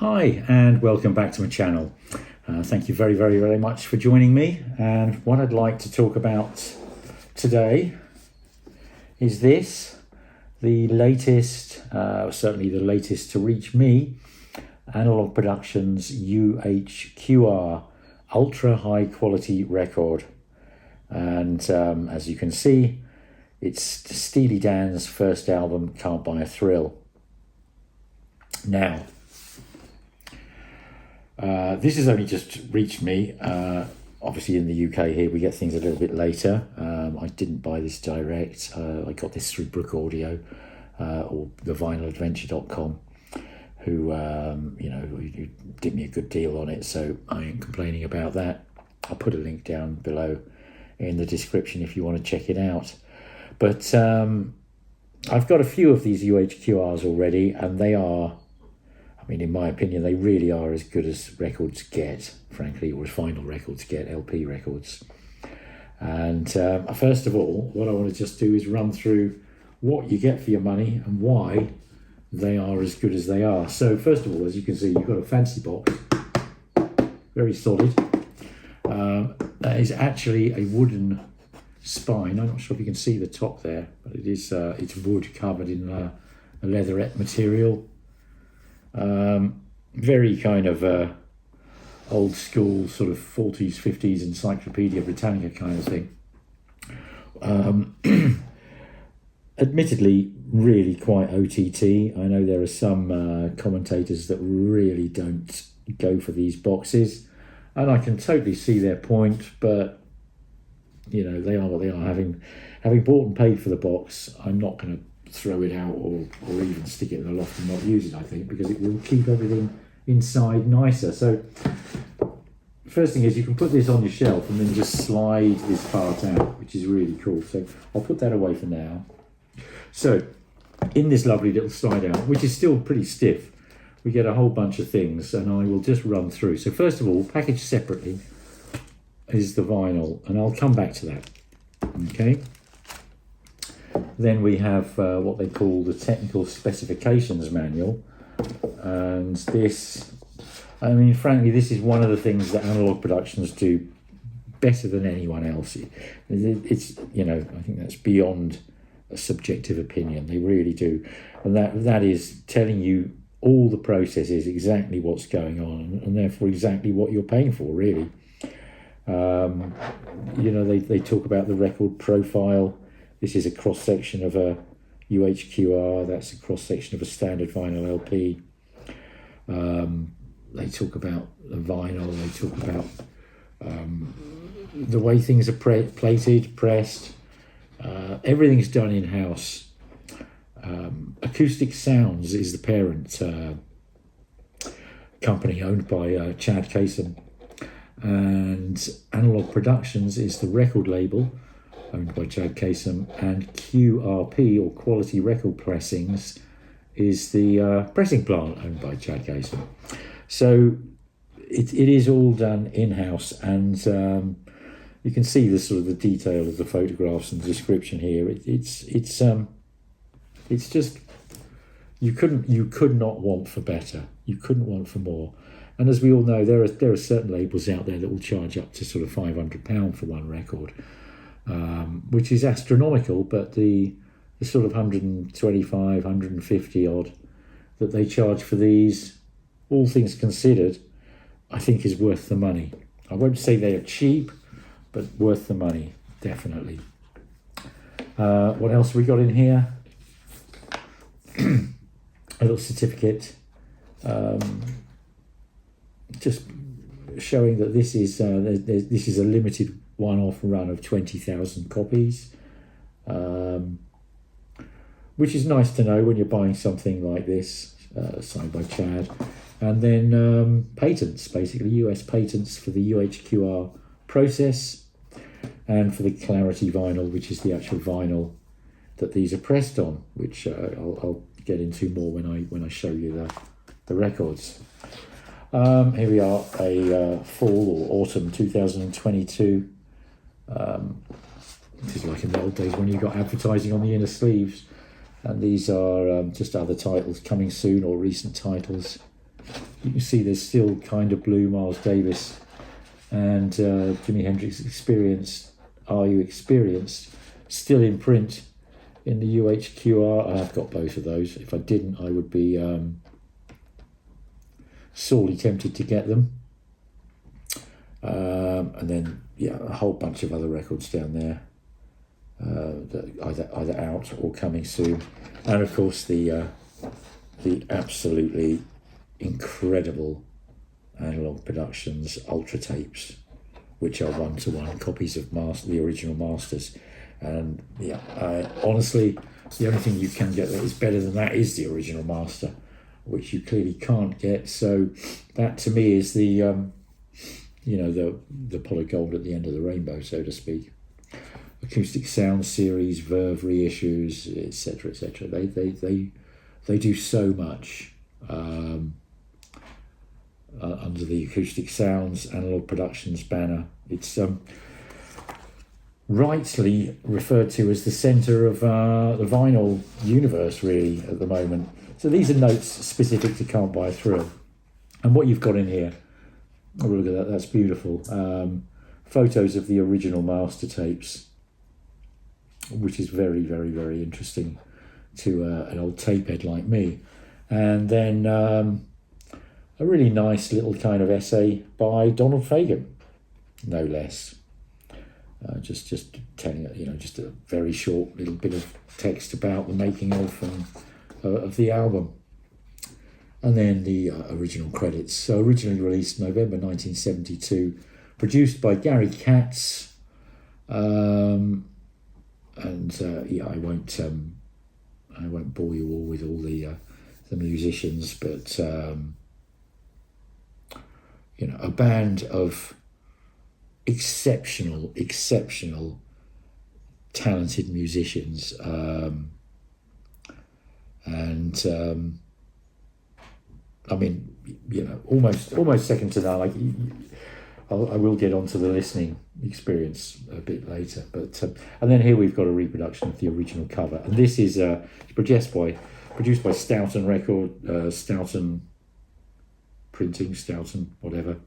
Hi and welcome back to my channel. Thank you very much for joining me, and what I'd like to talk about today is the latest, certainly the latest to reach me, Analogue Productions UHQR ultra high quality record. And as you can see, it's Steely Dan's first album, Can't Buy a Thrill. Now, this has only just reached me. Obviously in the UK here we get things a little bit later. I didn't buy this direct. I got this through Brook Audio or thevinyladventure.com, who did me a good deal on it, so I ain't complaining about that. I'll put a link down below in the description if you want to check it out. But I've got a few of these UHQRs already, and they are, I mean, in my opinion, they really are as good as records get, frankly, or as vinyl records get, LP records. And first of all, what I want to just do is run through what you get for your money and why they are as good as they are. So first of all, as you can see, you've got a fancy box, very solid. That is actually a wooden spine. I'm not sure if you can see the top there, but it is it's wood covered in a leatherette material. Very kind of old school sort of 40s, 50s Encyclopedia Britannica kind of thing. Admittedly, really quite OTT. I know there are some commentators that really don't go for these boxes, and I can totally see their point, but you know, they are what they are. Having bought and paid for the box, I'm not going to throw it out or even stick it in the loft and not use it, I think, because it will keep everything inside nicer. So first thing is, you can put this on your shelf and then just slide this part out, which is really cool. So I'll put that away for now. So in this lovely little slide out, which is still pretty stiff, we get a whole bunch of things, and I will just run through. So first of all, packaged separately is the vinyl, and I'll come back to that. Okay. Then we have what they call the technical specifications manual, and this, I mean, frankly, this is one of the things that Analogue Productions do better than anyone else. It's, you know, I think that's beyond a subjective opinion. They really do, and that is telling you all the processes, exactly what's going on, and therefore exactly what you're paying for, really. You know, they talk about the record profile. This is a cross-section of a UHQR. That's a cross-section of a standard vinyl LP. They talk about the vinyl. They talk about the way things are plated, pressed. Everything's done in-house. Acoustic Sounds is the parent company, owned by Chad Kasem. And Analogue Productions is the record label, owned by Chad Kasem, and QRP, or Quality Record Pressings, is the pressing plant owned by Chad Kasem. So it is all done in-house, and you can see the sort of the detail of the photographs and the description here. It's just, you could not want for better. You couldn't want for more. And as we all know, there are certain labels out there that will charge up to sort of £500 for one record, which is astronomical. But the sort of 125, 150 odd that they charge for these, all things considered, I think is worth the money. I won't say they are cheap, but worth the money, definitely. What else have we got in here? A little certificate, just showing that this is a limited one-off run of 20,000 copies, which is nice to know when you're buying something like this, signed by Chad. And then patents, basically US patents for the UHQR process, and for the Clarity vinyl, which is the actual vinyl that these are pressed on, which I'll get into more when I show you the records. Here we are, a fall or autumn 2022. This is like in the old days when you got advertising on the inner sleeves. And these are just other titles coming soon, or recent titles. you can see there's still Kind of Blue, Miles Davis, and Jimi Hendrix Experience, Are You Experienced, still in print in the UHQR. I've got both of those. If I didn't, I would be sorely tempted to get them. And then, yeah, a whole bunch of other records down there, that either out or coming soon. And of course the absolutely incredible Analogue Productions Ultra Tapes, which are one-to-one copies of the original masters. And yeah, honestly, the only thing you can get that is better than that is the original master, which you clearly can't get. So that to me is the the pot of gold at the end of the rainbow, so to speak. Acoustic Sound series, Verve reissues, etc., etc. They do so much under the Acoustic Sounds Analogue Productions banner. It's rightly referred to as the centre of the vinyl universe, really, at the moment. So these are notes specific to Can't Buy a Thrill. And what you've got in here, oh, look at that, that's beautiful. Photos of the original master tapes, which is very, very, very interesting to an old tape head like me. And then a really nice little kind of essay by Donald Fagen, no less. Just telling it, just a very short little bit of text about the making of the album. And then the original credits. So originally released November 1972, produced by Gary Katz. I won't bore you all with all the musicians, but a band of exceptional talented musicians, I mean, almost second to none. I will get onto the listening experience a bit later, but and then here we've got a reproduction of the original cover, and this is produced by Stoughton Stoughton Printing, Stoughton whatever.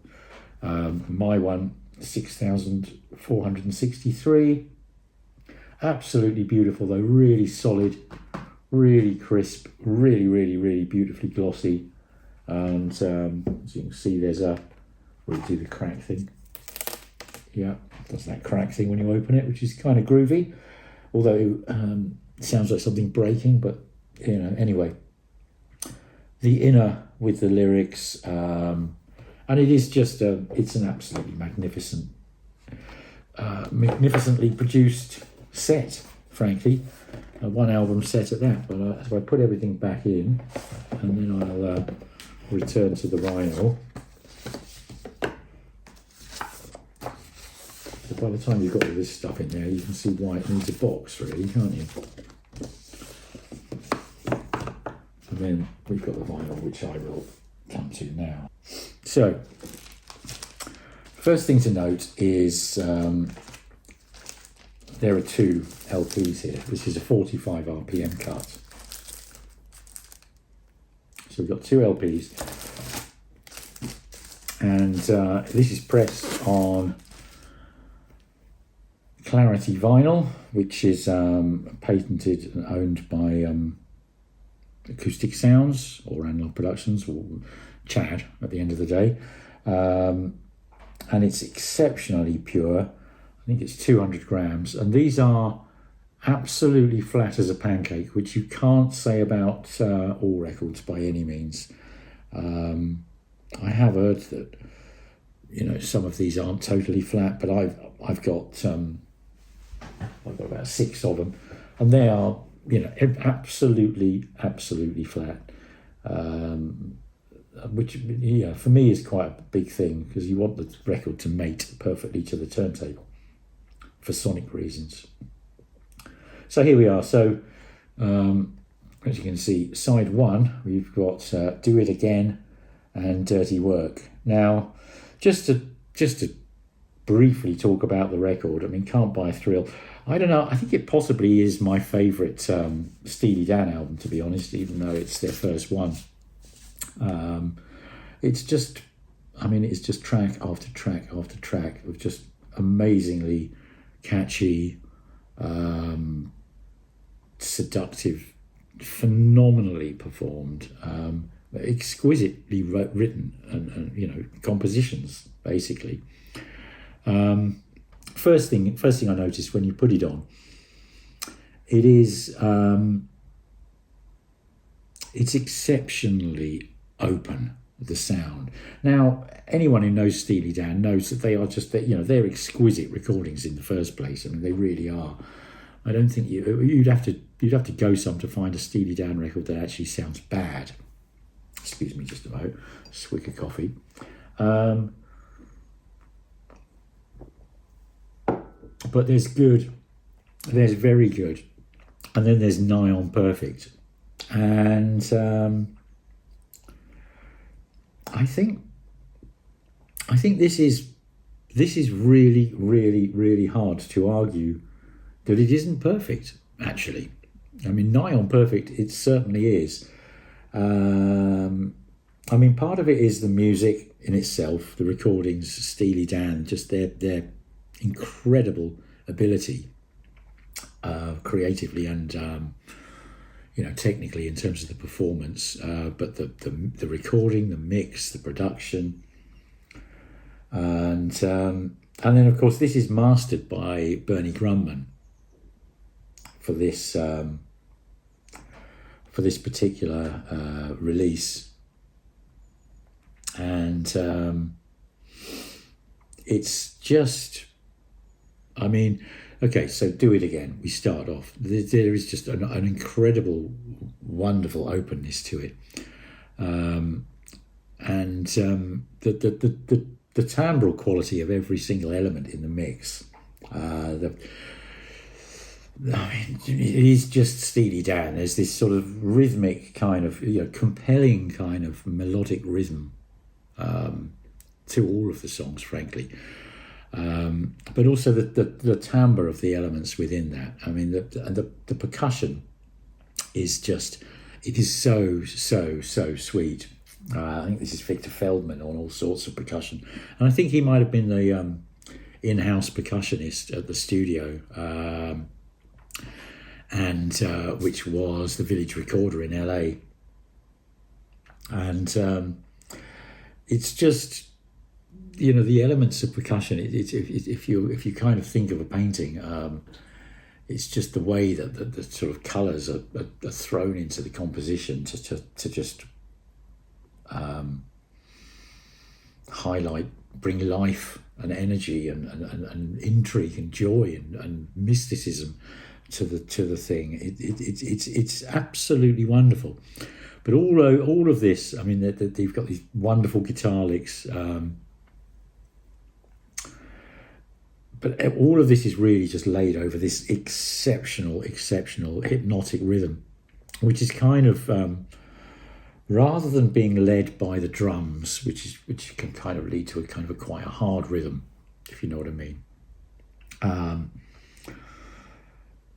My one, 6,463. Absolutely beautiful though, really solid, really crisp, really beautifully glossy. And as you can see, we'll do the crack thing. Yeah, does that crack thing when you open it, which is kind of groovy, although it sounds like something breaking, but anyway. The inner with the lyrics, and it is just it's an absolutely magnificently produced set, frankly. One album set at that, but so I put everything back in, and then I'll return to the vinyl. So by the time you've got all this stuff in there, you can see why it needs a box, really, can't you? And then we've got the vinyl, which I will come to now. So, first thing to note is there are two LPs here. This is a 45 RPM cut. So we've got two LPs, and this is pressed on Clarity Vinyl, which is patented and owned by Acoustic Sounds or Analogue Productions, or Chad at the end of the day, and it's exceptionally pure. I think it's 200 grams, and these are absolutely flat as a pancake, which you can't say about all records by any means. I have heard that some of these aren't totally flat, but I've got about 6 of them, and they are absolutely flat. Which for me is quite a big thing, because you want the record to mate perfectly to the turntable for sonic reasons. So here we are. So as you can see, side 1, we've got Do It Again and Dirty Work. Now, just to briefly talk about the record, I mean, Can't Buy a Thrill, I don't know, I think it possibly is my favourite Steely Dan album, to be honest, even though it's their first one. it's just, I mean, it's just track after track after track of just amazingly catchy, seductive, phenomenally performed, exquisitely written, and compositions basically. First thing I noticed when you put it on, it is it's exceptionally open, the sound. Now, anyone who knows Steely Dan knows that they are just, they're exquisite recordings in the first place. I mean, they really are. I don't think you'd have to go some to find a Steely Dan record that actually sounds bad. Excuse me just a moment, swig of coffee. But there's good, there's very good, and then there's nigh on perfect. And I think this is really, really, really hard to argue that it isn't perfect, actually. I mean, nigh on perfect, it certainly is. I mean, part of it is the music in itself, the recordings, Steely Dan, just their incredible ability creatively and technically in terms of the performance, but the recording, the mix, the production, and then of course this is mastered by Bernie Grundman for this particular release, and it's just, I mean, okay, so Do It Again. We start off. There is just an incredible, wonderful openness to it, and the timbral quality of every single element in the mix. I mean, it is just Steely Dan. There's this sort of rhythmic kind of, compelling kind of melodic rhythm to all of the songs, frankly. But also the timbre of the elements within that. I mean, the percussion is just, it is so sweet. I think this is Victor Feldman on all sorts of percussion. And I think he might have been the in-house percussionist at the studio, and which was the Village Recorder in LA. And it's just, the elements of percussion, if you kind of think of a painting, it's just the way that the sort of colours are thrown into the composition to just highlight, bring life and energy and intrigue and joy and mysticism to the thing. It's absolutely wonderful. But all of this, I mean, they've got these wonderful guitar licks. But all of this is really just laid over this exceptional hypnotic rhythm, which is kind of, rather than being led by the drums, which can kind of lead to a kind of quite a hard rhythm, if you know what I mean.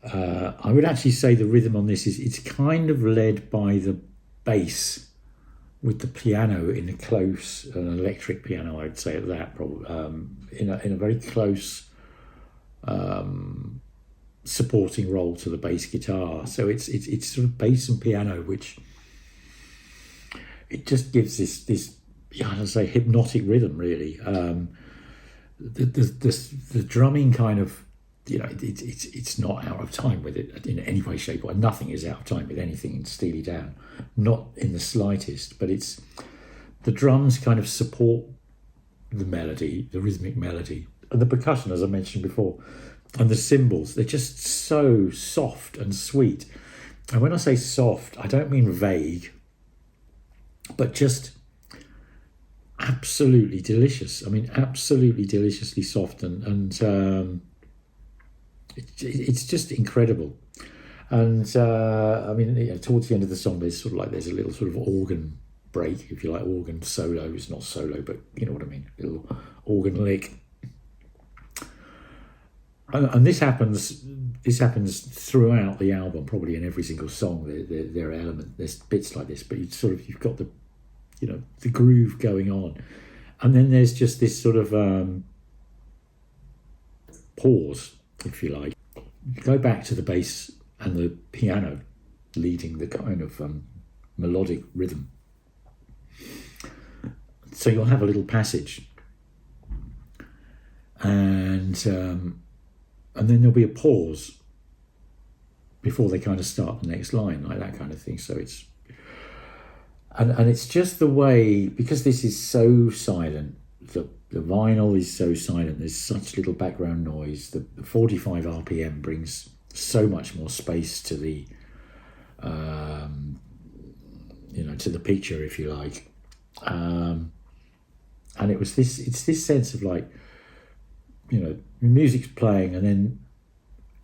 I would actually say the rhythm on this it's kind of led by the bass, with the piano in a close, an electric piano, I'd say at that, probably, in a very close supporting role to the bass guitar. So it's sort of bass and piano, which it just gives this I'd say hypnotic rhythm, really. The drumming kind of, it's not out of time with it in any way, shape, or nothing is out of time with anything in Steely Dan, not in the slightest. But it's the drums kind of support the melody, the rhythmic melody, and the percussion, as I mentioned before, and the cymbals. They're just so soft and sweet. And when I say soft, I don't mean vague, but just absolutely delicious. I mean, absolutely deliciously soft, and it's just incredible. And I mean, towards the end of the song, there's a little sort of organ break, if you like, organ solo. It's not solo, but you know what I mean, a little organ lick. And this happens throughout the album, probably in every single song. There are elements, there's bits like this, but you've got the the groove going on, and then there's just this sort of pause, if you like. Go back to the bass and the piano leading the kind of melodic rhythm. So you'll have a little passage, and then there'll be a pause before they kind of start the next line, like that kind of thing. So it's and it's just the way, because this is so silent, the vinyl is so silent, there's such little background noise. The 45 RPM brings so much more space to the to the picture, if you like. And it's this sense of like, music's playing, and then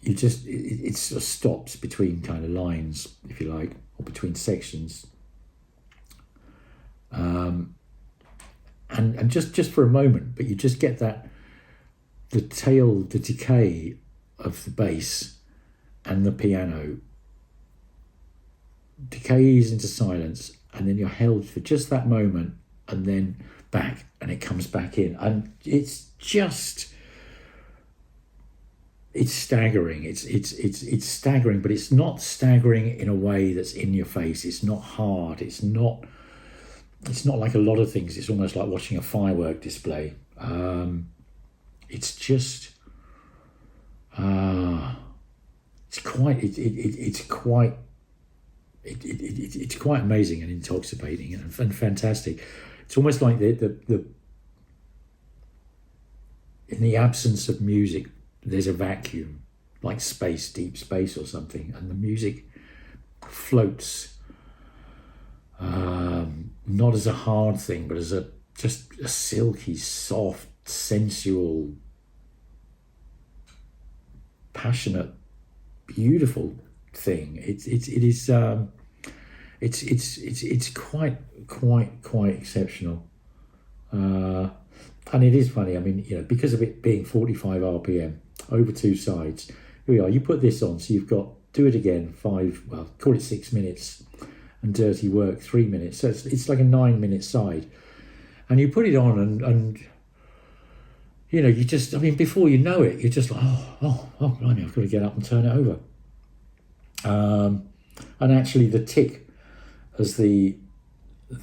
you just it sort of stops between kind of lines, if you like, or between sections, and just for a moment, but you just get the decay of the bass and the piano decays into silence, and then you're held for just that moment, and then back, and it comes back in, and it's staggering. It's staggering, but it's not staggering in a way that's in your face. It's not hard. It's not like a lot of things. It's almost like watching a firework display. It's just it's quite amazing and intoxicating and fantastic. It's almost like the in the absence of music, there's a vacuum, like space, deep space or something, and the music floats, not as a hard thing, but as just a silky, soft, sensual, passionate, beautiful thing. It's quite exceptional, and it is funny. I mean, because of it being 45 RPM over two sides. Here we are. You put this on, so you've got Do It Again, call it 6 minutes, and Dirty Work 3 minutes. So it's like a 9-minute side, and you put it on, and you just, I mean, before you know it, you're just like, oh, blimey, I've got to get up and turn it over. And actually, the tick as the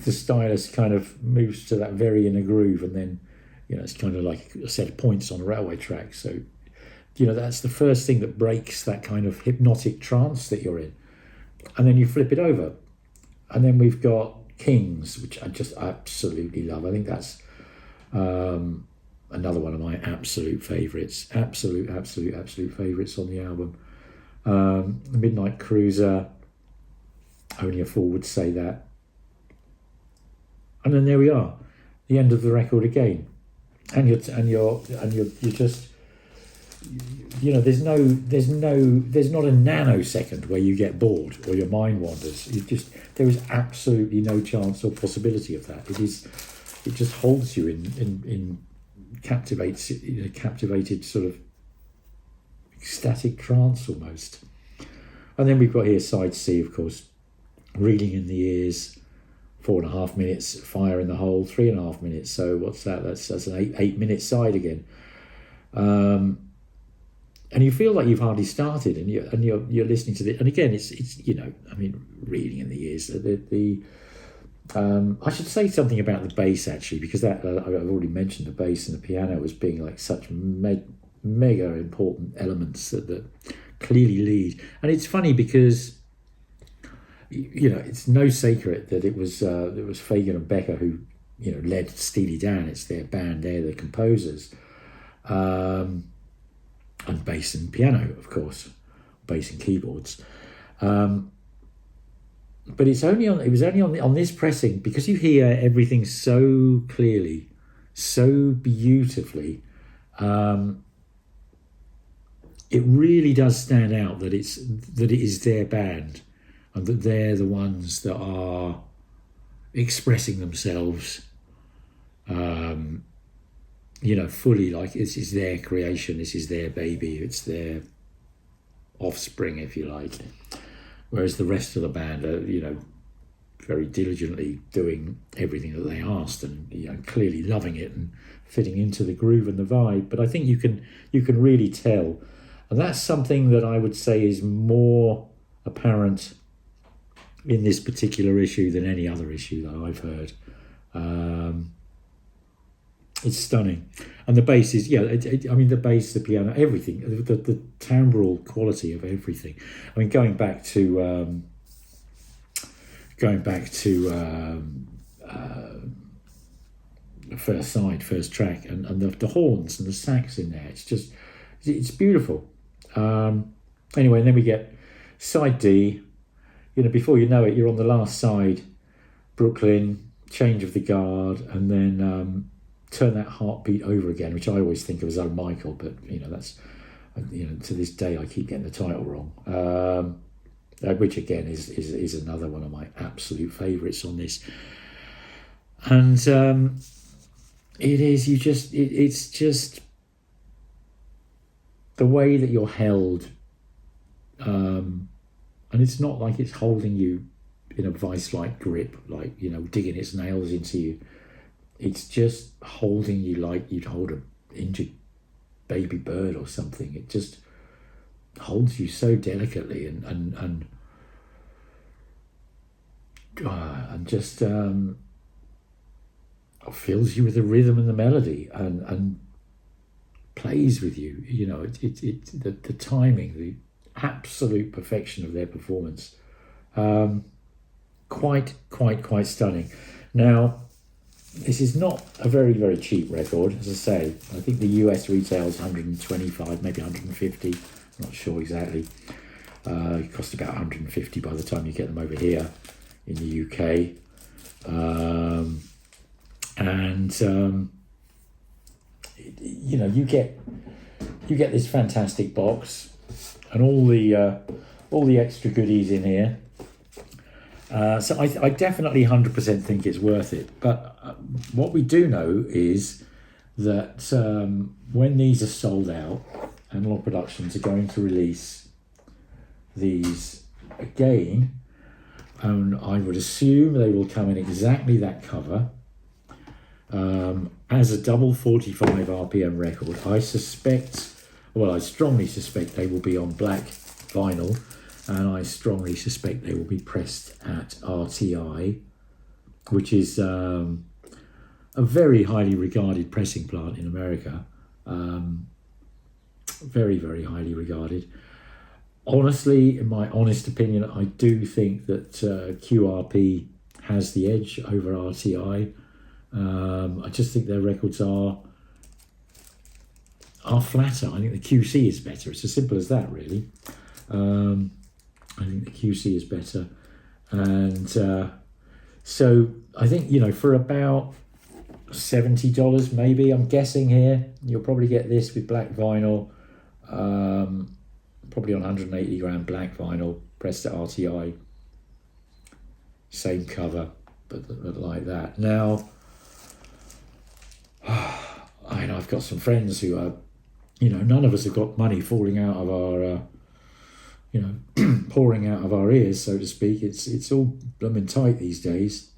stylus kind of moves to that very inner groove, and then it's kind of like a set of points on a railway track. So that's the first thing that breaks that kind of hypnotic trance that you're in, and then you flip it over, and then we've got Kings, which I just absolutely love. I think that's another one of my absolute favourites, absolute favourites on the album. The Midnight Cruiser, Only a Fool Would Say That, and then there we are, the end of the record again, and you're just, there's not a nanosecond where you get bored or your mind wanders. There is absolutely no chance or possibility of that. It just holds you in captivated sort of ecstatic trance almost. And then we've got here side C, of course, Reeling in the Ears, 4.5 minutes, Fire in the Hole, 3.5 minutes. So what's that? That's an 8-minute side again. And you feel like you've hardly started, and you're listening to it. And again, it's I mean, Reeling in the Ears. I should say something about the bass actually, because that I've already mentioned the bass and the piano as being like such mega important elements that clearly lead. And it's funny because it's no secret that it was Fagan and Becker who led Steely Dan. It's their band, they're the composers, and bass and piano, of course, bass and keyboards. But it was only on this pressing, because you hear everything so clearly, so beautifully. It really does stand out that it is their band, and that they're the ones that are expressing themselves, fully, like this is their creation, this is their baby, it's their offspring, if you like. Whereas the rest of the band are, very diligently doing everything that they asked, and clearly loving it and fitting into the groove and the vibe. But I think you can really tell, and that's something that I would say is more apparent in this particular issue than any other issue that I've heard. It's stunning, and the bass is the bass, the piano, everything, the timbral quality of everything. I mean, going back to the first track, and the horns and the sax in there. It's beautiful. Anyway, and then we get side D. Before you know it, you're on the last side. Brooklyn, change of the guard, and then turn that heartbeat over again, which I always think of as Oh Michael, but that's to this day I keep getting the title wrong. Which again is another one of my absolute favourites on this. And it's just the way that you're held, and it's not like it's holding you in a vice-like grip, like digging its nails into you. It's just holding you like you'd hold an injured baby bird or something. It just holds you so delicately and just fills you with the rhythm and the melody and plays with you. The timing, the absolute perfection of their performance. Quite stunning. Now, this is not a very, very cheap record, as I say. I think the US retails 125, maybe 150. I'm not sure exactly. It cost about 150 by the time you get them over here in the UK. You get this fantastic box and all the extra goodies in here. So I definitely 100% think it's worth it. But what we do know is that when these are sold out, Analogue Productions are going to release these again, and I would assume they will come in exactly that cover as a double 45 RPM record. I strongly suspect they will be on black vinyl, and I strongly suspect they will be pressed at RTI, which is a very highly regarded pressing plant in America. Very, very highly regarded. Honestly, in my honest opinion, I do think that QRP has the edge over RTI. I just think their records are flatter. I think the QC is better. It's as simple as that, really. I think the QC is better. And so I think, for about $70 maybe, I'm guessing here, you'll probably get this with black vinyl, probably on 180 gram black vinyl, pressed at RTI, same cover, but like that. Now, I've got some friends who are, none of us have got money falling out of our, pouring out of our ears, so to speak. It's all blooming tight these days.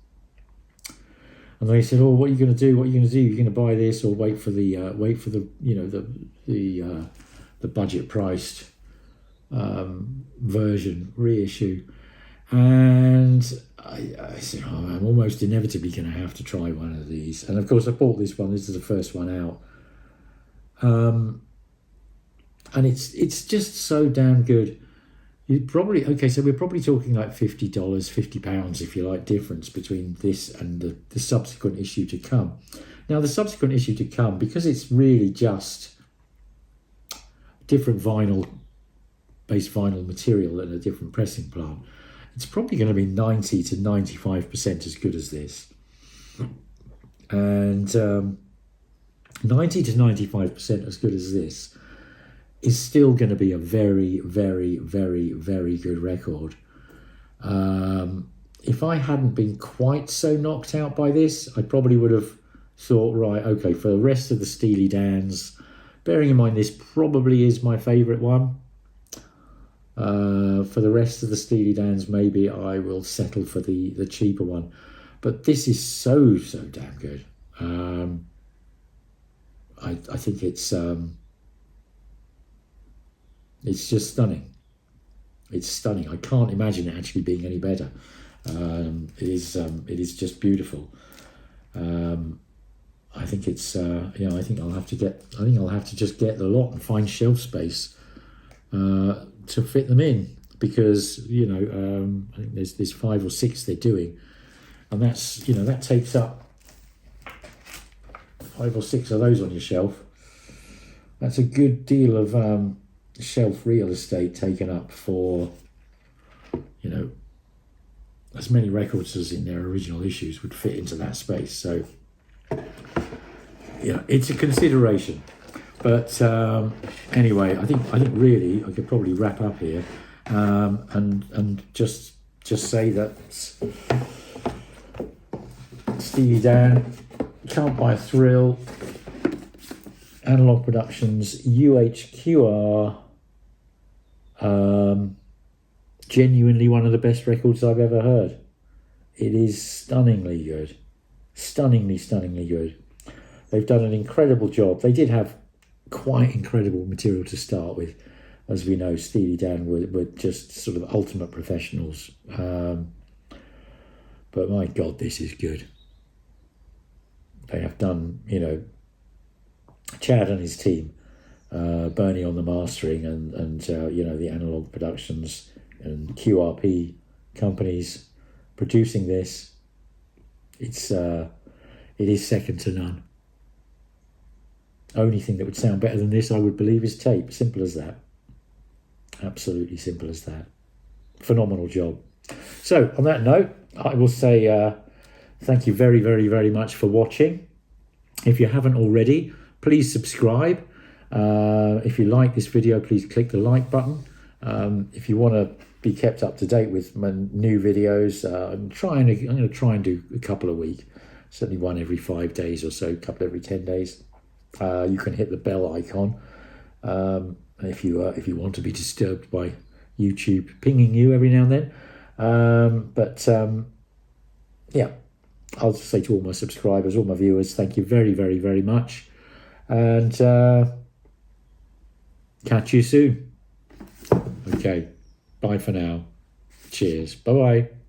And they said, "Oh, what are you going to do? What are you going to do? You're going to buy this, or wait for the the budget priced version reissue?" And I said, "Oh, I'm almost inevitably going to have to try one of these." And of course, I bought this one. This is the first one out, and it's just so damn good. So we're probably talking like $50, £50, if you like, difference between this and the subsequent issue to come. Now, the subsequent issue to come, because it's really just different based vinyl material and a different pressing plant, it's probably going to be 90 to 95% as good as this. And 90 to 95% as good as this is still going to be a very, very, very, very good record. If I hadn't been quite so knocked out by this, I probably would have thought, right, okay, for the rest of the Steely Dans, bearing in mind this probably is my favourite one, For the rest of the Steely Dans, maybe I will settle for the cheaper one. But this is so damn good. I think it's just stunning. It's stunning. I can't imagine it actually being any better. It is just beautiful. I think it's I think I'll have to just get the lot and find shelf space to fit them in, because I think there's 5 or 6 they're doing, and that's that takes up 5 or 6 of those on your shelf. That's a good deal of shelf real estate taken up for as many records as in their original issues would fit into that space. So it's a consideration. But anyway, I think really I could probably wrap up here, and just say that Steely Dan, Can't Buy a Thrill, Analogue Productions UHQR, genuinely one of the best records I've ever heard. It is stunningly good, stunningly good. They've done an incredible job. They did have quite incredible material to start with. As we know, Steely Dan were just sort of ultimate professionals. But my God, this is good. They have done, Chad and his team, Bernie on the mastering, and the Analogue Productions and QRP companies producing this. It is second to none. Only thing that would sound better than this, I would believe, is tape. Simple as that. Absolutely simple as that. Phenomenal job. So on that note, I will say thank you very, very, very much for watching. If you haven't already, please subscribe. If you like this video, please click the like button. If you want to be kept up to date with my new videos, I'm going to try and do a couple a week. Certainly one every 5 days or so, a couple every 10 days. You can hit the bell icon if you want to be disturbed by YouTube pinging you every now and then. Yeah, I'll say to all my subscribers, all my viewers, thank you very, very, very much, and catch you soon. Okay, bye for now. Cheers. Bye bye.